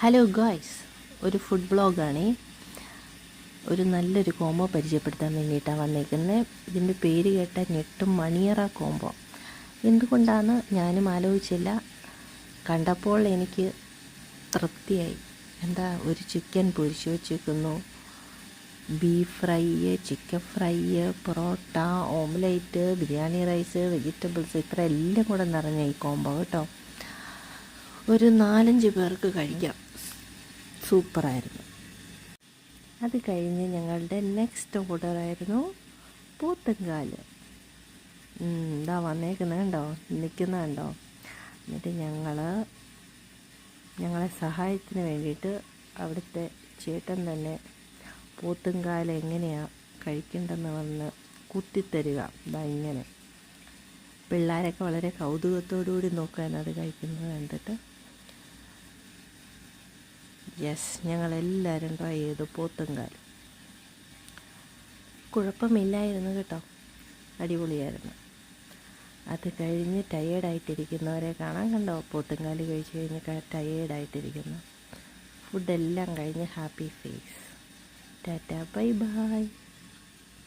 Hello guys, ഒരു food ബ്ലോഗാണേ. ഒരു നല്ലൊരു കോംബോ പരിചയപ്പെടുത്താൻ വേണ്ടിയിട്ടാണ് വന്നേക്കുന്നത്. ഇതിൻ്റെ പേര് കേട്ട ഞെട്ടും, മണിയറ കോംബോ. എന്തുകൊണ്ടാണ് ഞാനും ആലോചിച്ചില്ല. കണ്ടപ്പോൾ എനിക്ക് തൃപ്തിയായി. എന്താ, ഒരു ചിക്കൻ പൊരിച്ചു വച്ചിരിക്കുന്നു, beef fry, chicken fry, parotta, omelette, biryani rice, vegetables, ഇത്ര എല്ലാം കൂടെ നിറഞ്ഞ ഈ കോംബോ കേട്ടോ. ഒരു 4-5 പേർക്ക് കഴിക്കാം. സൂപ്പറായിരുന്നു. അത് കഴിഞ്ഞ് ഞങ്ങളുടെ നെക്സ്റ്റ് ഓർഡറായിരുന്നു പോത്തുംകാല്. ഇതാ വന്നേക്കുന്നത് കണ്ടോ, നിൽക്കുന്നത് കണ്ടോ. എന്നിട്ട് ഞങ്ങളെ സഹായത്തിന് വേണ്ടിയിട്ട് അവിടുത്തെ ചേട്ടൻ തന്നെ പോത്തുംകാല് എങ്ങനെയാണ് കഴിക്കേണ്ടതെന്ന് വന്ന് കുത്തിത്തരിക. ഇതാ ഇങ്ങനെ പിള്ളേരൊക്കെ വളരെ കൗതുകത്തോടുകൂടി നോക്കാൻ അത് കഴിക്കുന്നത് കണ്ടിട്ട്. ഞങ്ങളെല്ലാവരും ട്രൈ ചെയ്തു പോത്തുംകാല്. കുഴപ്പമില്ലായിരുന്നു കേട്ടോ, അടിപൊളിയായിരുന്നു. അത് കഴിഞ്ഞ് ടയേർഡായിട്ടിരിക്കുന്നവരെ കാണാൻ കണ്ടോ, പോത്തുംകാല് കഴിച്ച് കഴിഞ്ഞ് ടയേർഡായിട്ടിരിക്കുന്നു. ഫുഡെല്ലാം കഴിഞ്ഞ് happy face. Tata, bye by.